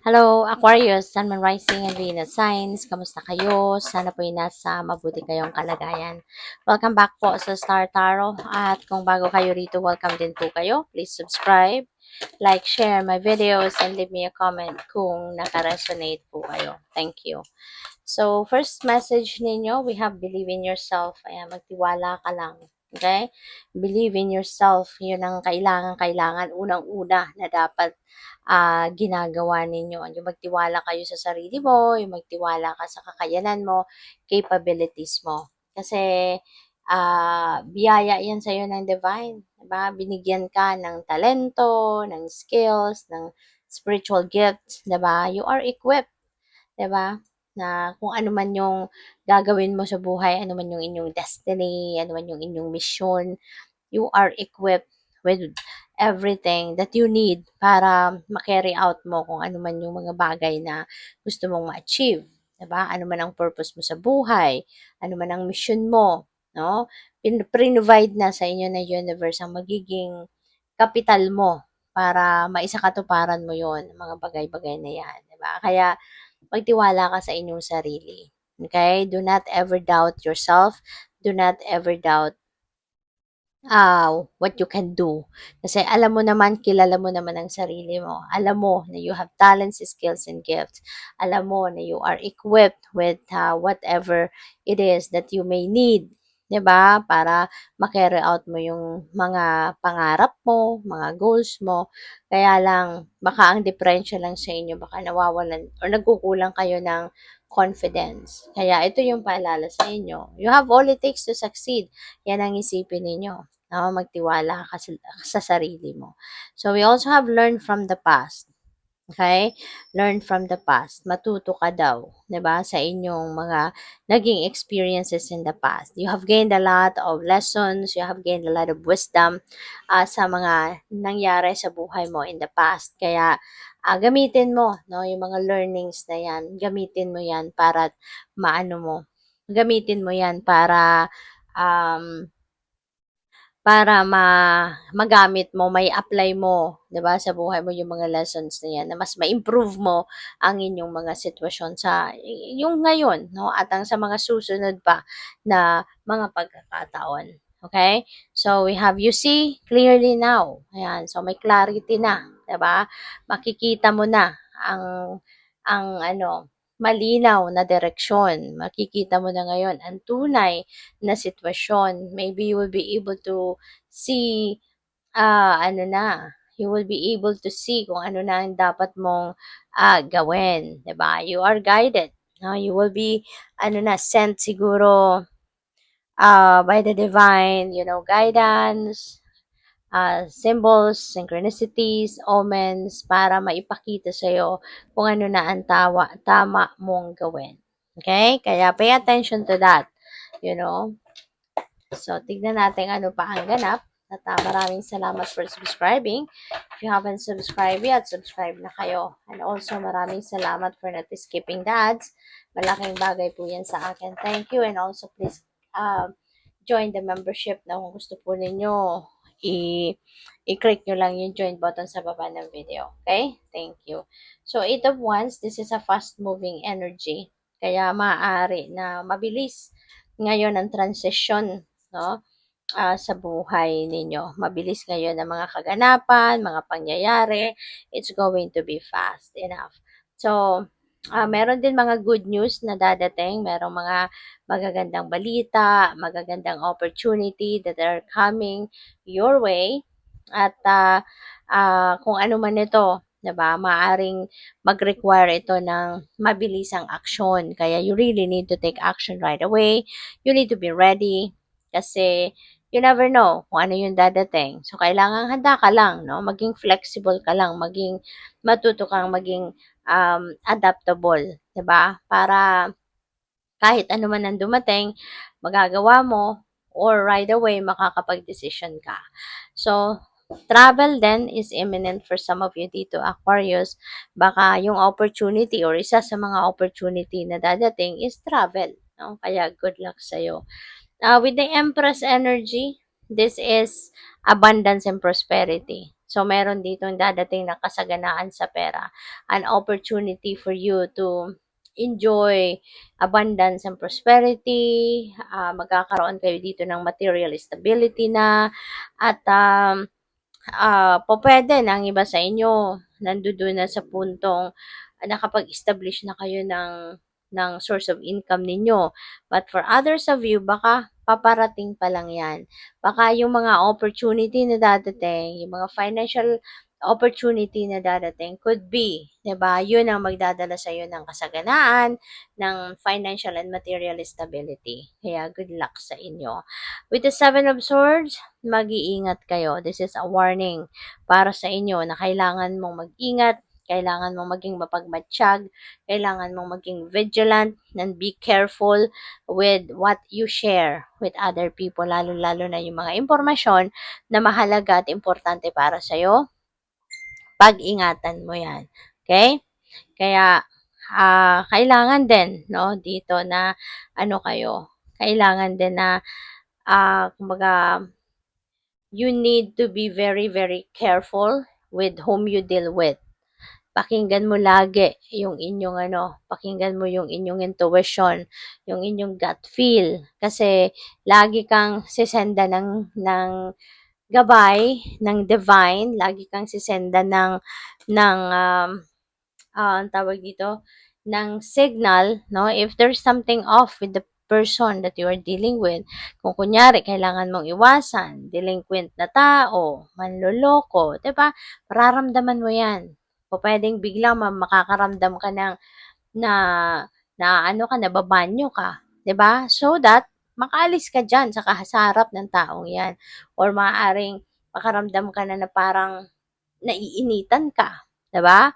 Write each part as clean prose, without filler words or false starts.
Hello, Aquarius, Sun, Moon, Rising, and Venus signs. Kamusta kayo? Sana po nasa mabuti kayong kalagayan. Welcome back po sa Star Tarot. At kung bago kayo rito, welcome din po kayo. Please subscribe, like, share my videos, and leave me a comment kung naka-resonate po kayo. Thank you. So, first message ninyo, we have believe in yourself. Ayan, magtiwala ka lang. Okay? Believe in yourself. Yun ang kailangan. Unang-una na dapat ginagawa ninyo. Yung magtiwala kayo sa sarili mo, yung magtiwala ka sa kakayanan mo, capabilities mo. Kasi, biyaya yan sa'yo ng divine. Diba? Binigyan ka ng talento, ng skills, ng spiritual gifts. Diba? You are equipped. 'Di ba? Na kung ano man yung gagawin mo sa buhay, ano man yung inyong destiny, ano man yung inyong mission, you are equipped with everything that you need para ma-carry out mo kung ano man yung mga bagay na gusto mong ma-achieve. 'Di ba? Ano man ang purpose mo sa buhay, ano man ang mission mo, no? Provide na sa inyo ng universe ang magiging kapital mo para maisakatuparan mo yon mga bagay-bagay na yan, 'di ba? Kaya magtiwala ka sa inyong sarili. Okay? Do not ever doubt yourself. Do not ever doubt what you can do. Kasi alam mo naman, kilala mo naman ang sarili mo. Alam mo na you have talents, skills, and gifts. Alam mo na you are equipped with whatever it is that you may need. 'Di ba? Para ma-carry out mo yung mga pangarap mo, mga goals mo. Kaya lang, baka ang diferensya lang sa inyo, baka nawawalan or nagkukulang kayo ng confidence. Kaya ito yung paalala sa inyo. You have all it takes to succeed. Yan ang isipin ninyo. No? Magtiwala ka sa sarili mo. So, we also have learned from the past. Okay? Learn from the past. Matuto ka daw, 'di ba? Sa inyong mga naging experiences in the past. You have gained a lot of lessons, you have gained a lot of wisdom sa mga nangyari sa buhay mo in the past. Kaya gamitin mo, no, yung mga learnings na 'yan. Gamitin mo 'yan para maano mo. Gamitin mo 'yan um, magamit mo, may apply mo, 'di ba, sa buhay mo yung mga lessons na 'yan na mas ma-improve mo ang inyong mga sitwasyon sa yung ngayon, no, at ang sa mga susunod pa na mga pagkakataon. Okay? So, we have you see clearly now. Ayan. So, may clarity na, 'di ba? Makikita mo na ang ano, malinaw na direksyon. Makikita mo na ngayon ang tunay na sitwasyon. Maybe you will be able to see, ano na, you will be able to see kung ano na ang dapat mong gawin, 'di ba? You are guided. No? You will be, ano na, sent siguro by the divine, guidance, symbols, synchronicities, omens, para maipakita sa'yo kung ano na ang tama mong gawin. Okay? Kaya pay attention to that. You know? So, tignan natin ano pa ang ganap. At maraming salamat for subscribing. If you haven't subscribed yet, subscribe na kayo. And also, maraming salamat for not skipping the ads. Malaking bagay po yan sa akin. Thank you. And also, please join the membership na kung gusto po ninyo, i-click nyo lang yung join button sa baba ng video. Okay? Thank you. So, 8 of Wands, this is a fast-moving energy. Kaya maaari na mabilis ngayon ang transition, no? Sa buhay ninyo. Mabilis ngayon ang mga kaganapan, mga pangyayari. It's going to be fast enough. So, meron din mga good news na dadating. Merong mga magagandang balita, magagandang opportunity that are coming your way. At kung ano man ito, 'di ba? Maaring mag-require ito ng mabilisang aksyon. Kaya you really need to take action right away. You need to be ready kasi you never know kung ano yung dadating. So, kailangan handa ka lang, no? Maging flexible ka lang, matuto kang maging adaptable, 'di ba? Para kahit ano man ang dumating, magagawa mo or right away makakapag-decision ka. So, travel then is imminent for some of you dito, Aquarius. Baka yung opportunity or isa sa mga opportunity na dadating is travel. No? Kaya good luck sa'yo. With the Empress energy, this is abundance and prosperity. So, meron ditong dadating na kasaganaan sa pera. An opportunity for you to enjoy abundance and prosperity. Magkakaroon kayo dito ng material stability na. At pupuwede ng iba sa inyo, nandodo'n na sa puntong nakapag-establish na kayo ng source of income ninyo. But for others of you, baka paparating pa lang 'yan. Baka yung mga opportunity na dadating, yung mga financial opportunity na dadating could be, 'di ba, yun ang magdadala sa'yo ng kasaganaan, ng financial and material stability. Kaya good luck sa inyo. With the Seven of Swords, mag-iingat kayo. This is a warning para sa inyo na kailangan mong mag-ingat, kailangan mong maging mapagmatsyag, kailangan mong maging vigilant and be careful with what you share with other people, lalo-lalo na yung mga impormasyon na mahalaga at importante para sa'yo. Pag-ingatan mo yan. Okay? Kaya, kailangan din, no, dito na, kailangan din na, kumbaga, you need to be very, very careful with whom you deal with. Pakinggan mo lagi yung pakinggan mo yung inyong intuition, yung inyong gut feel. Kasi lagi kang sisenda ng gabay, ng divine, lagi kang sisenda ang tawag dito, ng signal, no? If there's something off with the person that you are dealing with, kung kunyari, kailangan mong iwasan, delinquent na tao, manloloko, 'di ba? Mararamdaman mo yan. O pwedeng biglang makakaramdam ka na, nababanyo ka, 'di ba? So that, makaalis ka dyan sa harap ng taong yan. Or maaaring makaramdam ka na parang naiinitan ka, 'di ba?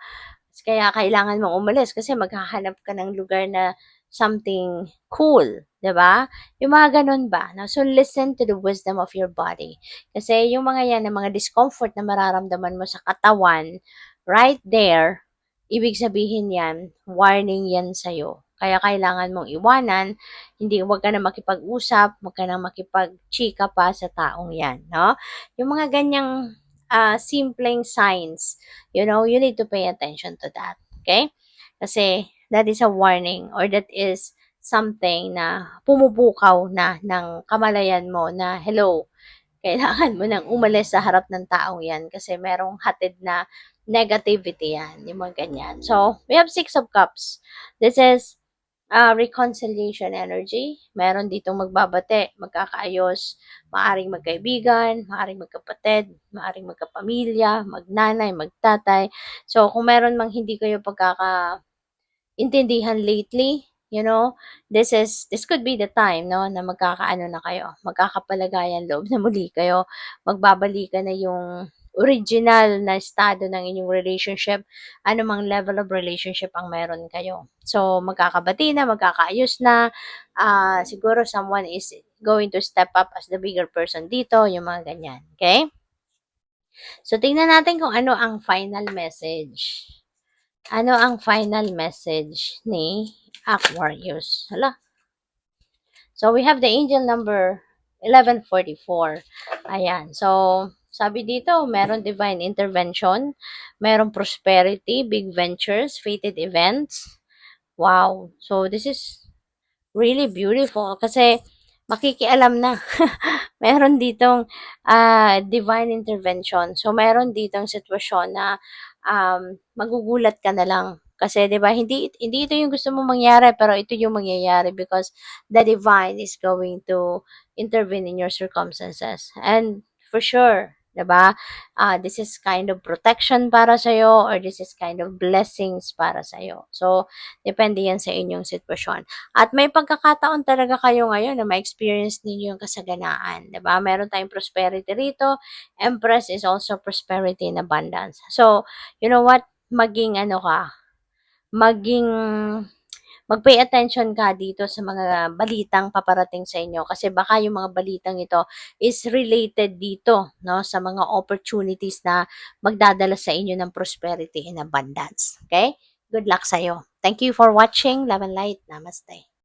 Kaya kailangan mong umalis kasi maghahanap ka ng lugar na something cool, 'di ba? Yung mga ganun ba? No? So listen to the wisdom of your body. Kasi yung mga yan, na mga discomfort na mararamdaman mo sa katawan, right there, ibig sabihin yan, warning yan sa'yo. Kaya kailangan mong iwanan, wag ka na makipag-usap, wag ka na makipag-chika pa sa taong yan, no? Yung mga ganyang simpleng signs, you need to pay attention to that. Okay? Kasi that is a warning, or that is something na pumupukaw na ng kamalayan mo na, hello, kailangan mo nang umalis sa harap ng taong yan kasi merong hatid na negativity yan, yung mga ganyan. So, we have Six of Cups. This is reconciliation energy. Meron ditong magbabate, magkakaayos, maaring magkaibigan, maaring magkapatid, maaring magkapamilya, magnanay, magtatay. So, kung meron mang hindi kayo pagkakaintindihan lately, this could be the time, no, na magkakaano na kayo, magkakapalagayan loob na muli kayo, magbabalikan na yung original na estado ng inyong relationship, anumang level of relationship ang meron kayo. So, magkakabati na, magkakaayos na, siguro someone is going to step up as the bigger person dito, yung mga ganyan. Okay? So, tingnan natin kung ano ang final message. Ano ang final message ni Aquarius? Hala. So, we have the angel number 1144. Ayan. So, sabi dito, meron divine intervention, meron prosperity, big ventures, fated events. Wow. So, this is really beautiful kasi makikialam na. Meron ditong divine intervention. So, meron ditong sitwasyon na magugulat ka na lang. Kasi, di ba, hindi ito yung gusto mong mangyari, pero ito yung mangyayari because the divine is going to intervene in your circumstances. And for sure, di ba, this is kind of protection para sa'yo, or this is kind of blessings para sa'yo. So, depende yan sa inyong sitwasyon. At may pagkakataon talaga kayo ngayon na ma-experience ninyo yung kasaganaan. Diba? Meron tayong prosperity rito. Empress is also prosperity and abundance. So, you know what? Mag-pay attention ka dito sa mga balitang paparating sa inyo kasi baka yung mga balitang ito is related dito, no, sa mga opportunities na magdadala sa inyo ng prosperity and abundance. Okay? Good luck sa'yo. Thank you for watching. Love and light. Namaste.